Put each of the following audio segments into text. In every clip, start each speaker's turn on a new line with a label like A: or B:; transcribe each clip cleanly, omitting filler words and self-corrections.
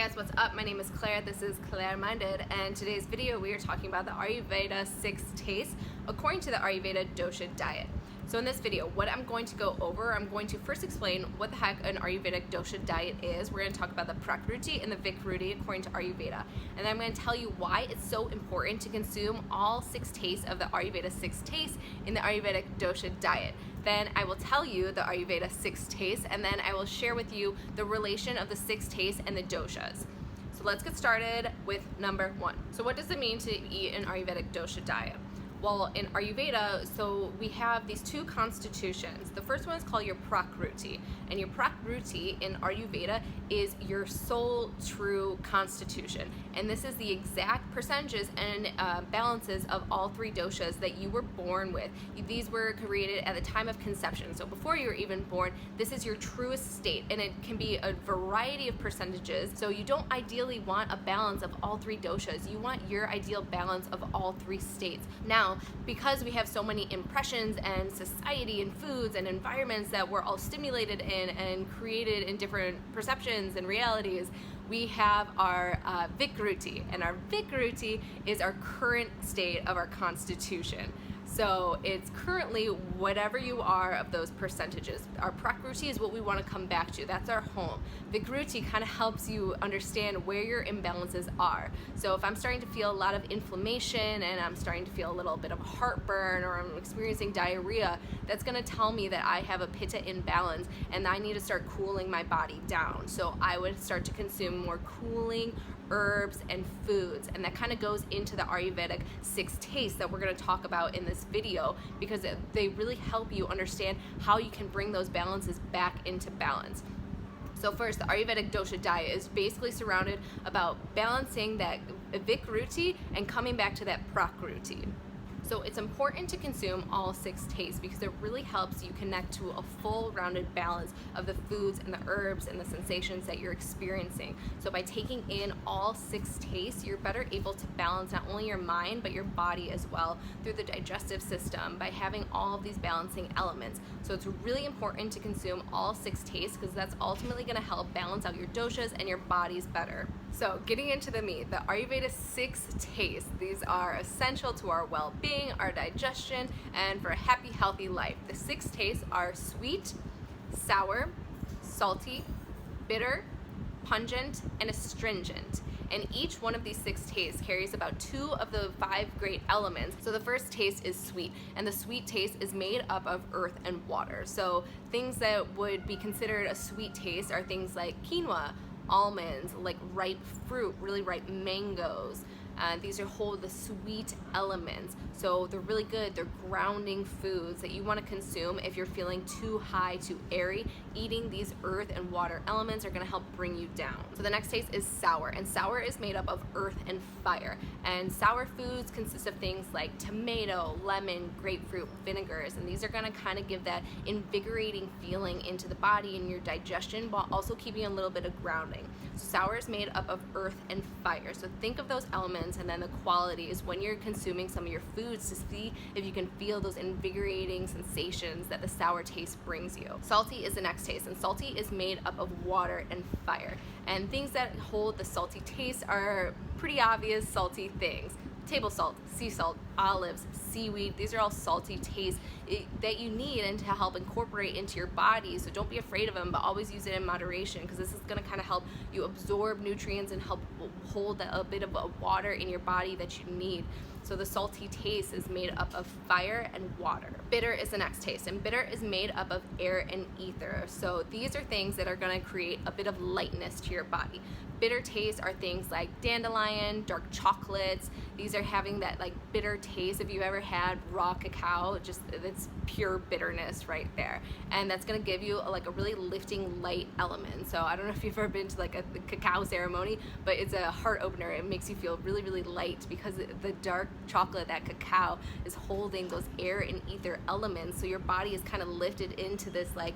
A: guys, what's up? My name is Claire. This is Claire Minded, and today's video we are talking about the Ayurveda 6 tastes according to the Ayurveda Dosha diet. So in this video, what I'm going to go over, I'm going to first explain what the heck an Ayurvedic dosha diet is. We're going to talk about the PRAKRUTI and the VIKRUTI according to Ayurveda. And then I'm going to tell you why it's so important to consume all 6 tastes of the Ayurveda 6 tastes in the Ayurvedic dosha diet. Then I will tell you the Ayurveda 6 tastes, and then I will share with you the relation of the 6 tastes and the doshas. So let's get started with number 1. So what does it mean to eat an Ayurvedic dosha diet? Well, in Ayurveda, so we have these 2 constitutions. The first one is called your PRAKRUTI, and your PRAKRUTI in Ayurveda is your sole true constitution. And this is the exact percentages and balances of all 3 doshas that you were born with. These were created at the time of conception. So before you were even born, this is your truest state, and it can be a variety of percentages. So you don't ideally want a balance of all 3 doshas. You want your ideal balance of all 3 states. Now, because we have so many impressions and society and foods and environments that we're all stimulated in and created in different perceptions and realities, we have our VIKRUTI, and our VIKRUTI is our current state of our constitution. So it's currently whatever you are of those percentages. Our PRAKRUTI is what we want to come back to. That's our home. VIKRUTI kind of helps you understand where your imbalances are. So if I'm starting to feel a lot of inflammation and I'm starting to feel a little bit of heartburn, or I'm experiencing diarrhea, that's going to tell me that I have a Pitta imbalance and I need to start cooling my body down. So I would start to consume more cooling herbs and foods, and that kind of goes into the Ayurvedic 6 tastes that we're going to talk about in this video, because they really help you understand how you can bring those balances back into balance. So first, the Ayurvedic dosha diet is basically surrounded about balancing that VIKRUTI and coming back to that PRAKRUTI. So it's important to consume all 6 tastes because it really helps you connect to a full rounded balance of the foods and the herbs and the sensations that you're experiencing. So by taking in all 6 tastes, you're better able to balance not only your mind but your body as well through the digestive system by having all of these balancing elements. So it's really important to consume all 6 tastes because that's ultimately going to help balance out your doshas and your bodies better. So getting into the meat, the Ayurveda 6 tastes, these are essential to our well-being, our digestion, and for a happy, healthy life. The 6 tastes are sweet, sour, salty, bitter, pungent, and astringent. And each one of these 6 tastes carries about 2 of the 5 great elements. So the first taste is sweet, and the sweet taste is made up of earth and water. So things that would be considered a sweet taste are things like quinoa, almonds, like ripe fruit, really ripe mangoes. These hold the sweet elements, so they're really good. They're grounding foods that you want to consume if you're feeling too high, too airy. Eating these earth and water elements are going to help bring you down. So the next taste is sour, and sour is made up of earth and fire. And sour foods consist of things like tomato, lemon, grapefruit, vinegars, and these are going to kind of give that invigorating feeling into the body and your digestion while also keeping a little bit of grounding. So sour is made up of earth and fire. So think of those elements and then the qualities when you're consuming some of your foods to see if you can feel those invigorating sensations that the sour taste brings you. Salty is the next taste, and salty is made up of water and fire. And things that hold the salty taste are pretty obvious salty things. Table salt, sea salt, olives, seaweed, these are all salty tastes that you need and to help incorporate into your body. So don't be afraid of them, but always use it in moderation, because this is going to kind of help you absorb nutrients and help hold a bit of a water in your body that you need. So the salty taste is made up of fire and water. Bitter is the next taste, and bitter is made up of air and ether. So these are things that are going to create a bit of lightness to your body. Bitter tastes are things like dandelion, dark chocolates. These are having that like bitter taste. If you've ever had raw cacao, just it's pure bitterness right there. And that's gonna give you a really lifting light element. So I don't know if you've ever been to like a cacao ceremony, but it's a heart opener. It makes you feel really, really light because the dark chocolate, that cacao, is holding those air and ether elements. So your body is kind of lifted into this like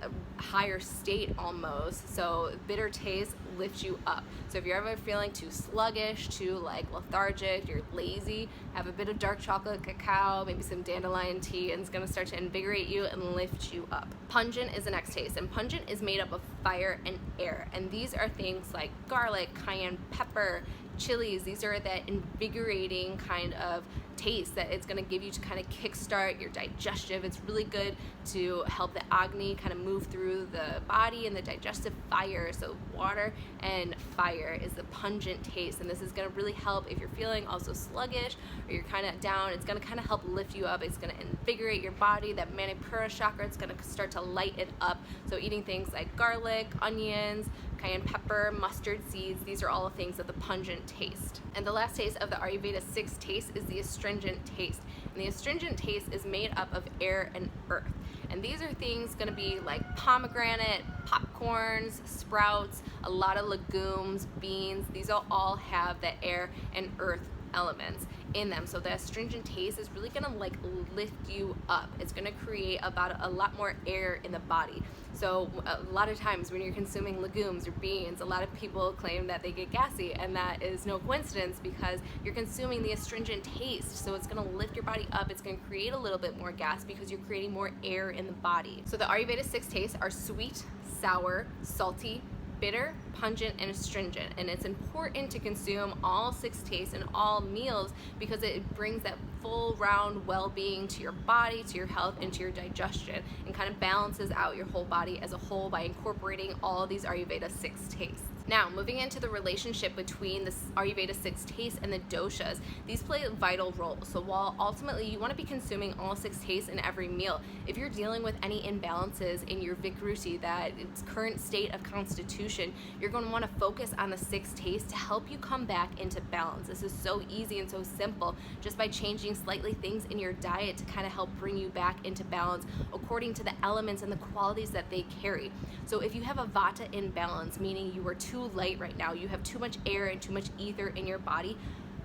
A: a higher state almost. So bitter taste lifts you up. So if you're ever feeling too sluggish, too like lethargic, you're lazy, have a bit of dark chocolate cacao, maybe some dandelion tea, and it's going to start to invigorate you and lift you up. Pungent is the next taste, and pungent is made up of fire and air, and these are things like garlic, cayenne pepper, chilies. These are that invigorating kind of taste that it's going to give you to kind of kickstart your digestive. It's really good to help the agni kind of move through the body and the digestive fire. So water and fire is the pungent taste, and this is going to really help if you're feeling also sluggish or you're kind of down. It's going to kind of help lift you up. It's going to invigorate your body. That manipura chakra, it's going to start to light it up. So eating things like garlic, onions, cayenne pepper, mustard seeds, these are all things of the pungent taste. And the last taste of the Ayurveda 6 taste is the astringent taste. And the astringent taste is made up of air and earth. And these are things going to be like pomegranate, popcorns, sprouts, a lot of legumes, beans. These all have the air and earth elements in them. So the astringent taste is really gonna like lift you up. It's gonna create about a lot more air in the body. So a lot of times when you're consuming legumes or beans, a lot of people claim that they get gassy, and that is no coincidence because you're consuming the astringent taste. So it's gonna lift your body up. It's gonna create a little bit more gas because you're creating more air in the body. So the Ayurveda 6 tastes are sweet, sour, salty, bitter, pungent, and astringent. And it's important to consume all 6 tastes in all meals because it brings that full round well-being to your body, to your health, and to your digestion, and kind of balances out your whole body as a whole by incorporating all of these Ayurveda 6 tastes. Now, moving into the relationship between the Ayurveda 6 tastes and the doshas, these play a vital role. So while ultimately you want to be consuming all 6 tastes in every meal, if you're dealing with any imbalances in your VIKRUTI, that its current state of constitution, you're going to want to focus on the 6 tastes to help you come back into balance. This is so easy and so simple, just by changing slightly things in your diet to kind of help bring you back into balance according to the elements and the qualities that they carry. So if you have a Vata imbalance, meaning you are too light right now, you have too much air and too much ether in your body,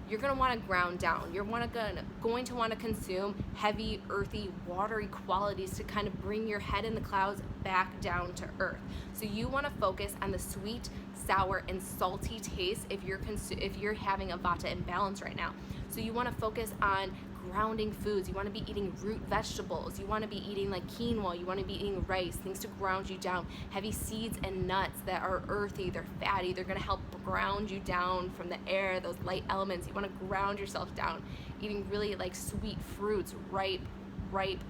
A: you're going to want to ground down. You're going to want to consume heavy, earthy, watery qualities to kind of bring your head in the clouds back down to earth. So you want to focus on the sweet, sour, and salty taste if you're having a Vata imbalance right now. So you want to focus on grounding foods. You want to be eating root vegetables. You want to be eating like quinoa. You want to be eating rice, things to ground you down. Heavy seeds and nuts that are earthy, they're fatty. They're going to help ground you down from the air, those light elements. You want to ground yourself down. Eating really like sweet fruits, ripe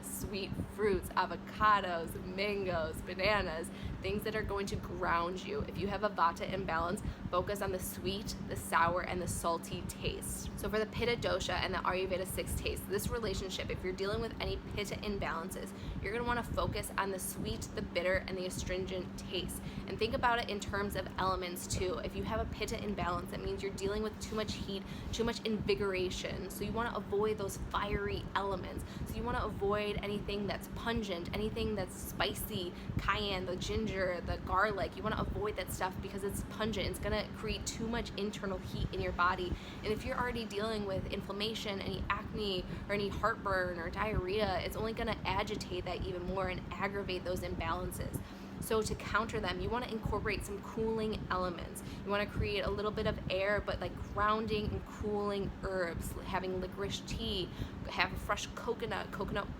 A: sweet fruits, avocados, mangoes, bananas, things that are going to ground you. If you have a Vata imbalance, focus on the sweet, the sour, and the salty taste. So for the Pitta dosha and the Ayurveda 6 taste, this relationship, if you're dealing with any Pitta imbalances, you're going to want to focus on the sweet, the bitter, and the astringent taste. And think about it in terms of elements too. If you have a Pitta imbalance, that means you're dealing with too much heat, too much invigoration. So you want to avoid those fiery elements. So you want to avoid anything that's pungent, anything that's spicy, cayenne, the ginger, the garlic. You want to avoid that stuff because it's pungent. It's going to create too much internal heat in your body. And if you're already dealing with inflammation, any acne, or any heartburn or diarrhea, it's only going to agitate that even more and aggravate those imbalances. So to counter them, you want to incorporate some cooling elements. You want to create a little bit of air, but like grounding and cooling herbs, having licorice tea, have fresh coconut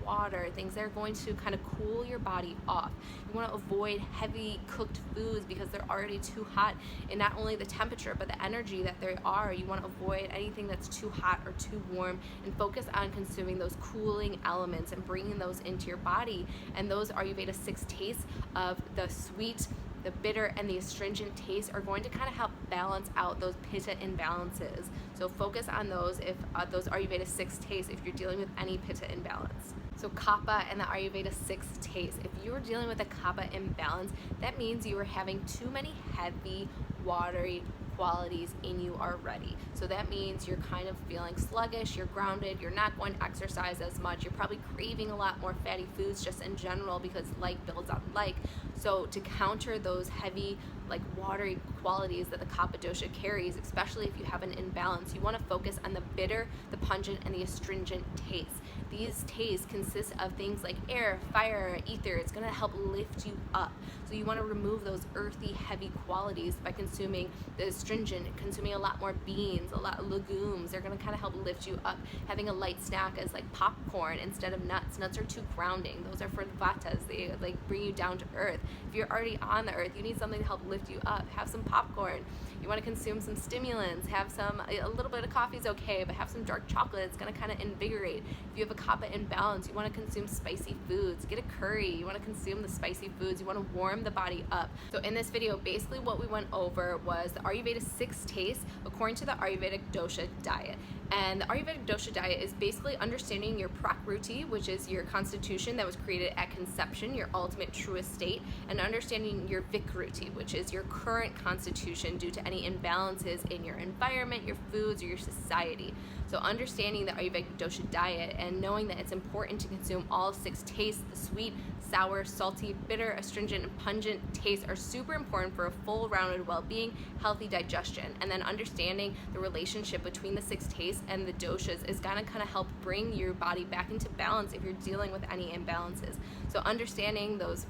A: water, things that are going to kind of cool your body off. You want to avoid heavy cooked foods because they're already too hot in not only the temperature, but the energy that they are. You want to avoid anything that's too hot or too warm and focus on consuming those cooling elements and bringing those into your body. And those Ayurveda 6 tastes of the sweet, the bitter, and the astringent taste are going to kind of help balance out those Pitta imbalances. So focus on those if those Ayurveda 6 tastes if you're dealing with any Pitta imbalance. So Kapha and the Ayurveda 6 tastes. If you're dealing with a Kapha imbalance, that means you are having too many heavy, watery qualities in you already. So that means you're kind of feeling sluggish, you're grounded, you're not going to exercise as much, you're probably craving a lot more fatty foods just in general because like builds on like. So to counter those heavy, like watery qualities that the Kapha dosha carries, especially if you have an imbalance, you want to focus on the bitter, the pungent, and the astringent taste. these tastes consist of things like air, fire, ether. It's going to help lift you up. So you want to remove those earthy, heavy qualities by consuming the astringent, consuming a lot more beans, a lot of legumes. They're going to kind of help lift you up. Having a light snack as like popcorn instead of nuts. Nuts are too grounding. Those are for Vatas. They like bring you down to earth. If you're already on the earth, you need something to help lift you up. Have some popcorn. You want to consume some stimulants. Have a little bit of coffee is okay, but have some dark chocolate. It's going to kind of invigorate. If you have a Kapha imbalance, you want to consume spicy foods. Get a curry. You want to consume the spicy foods. You want to warm the body up. So in this video, basically what we went over was the Ayurveda 6 tastes according to the Ayurvedic Dosha diet. And the Ayurvedic Dosha diet is basically understanding your PRAKRUTI, which is your constitution that was created at conception, your ultimate truest state, and understanding your VIKRUTI, which is your current constitution due to any imbalances in your environment, your foods, or your society. So understanding the Ayurvedic Dosha diet and knowing that it's important to consume all 6 tastes, the sweet, sour, salty, bitter, astringent, and pungent tastes are super important for a full rounded well-being, healthy digestion. And then understanding the relationship between the 6 tastes and the doshas is gonna kind of help bring your body back into balance if you're dealing with any imbalances. So understanding those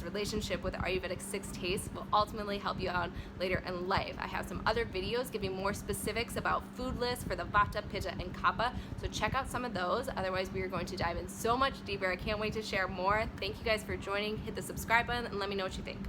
A: relationship with the Ayurvedic 6 tastes will ultimately help you out later in life. I have some other videos giving more specifics about food lists for the Vata, Pitta, and Kapha. So check out some of those. Otherwise, we are going to dive in so much deeper. I can't wait to share more. Thank you guys for joining. Hit the subscribe button and let me know what you think.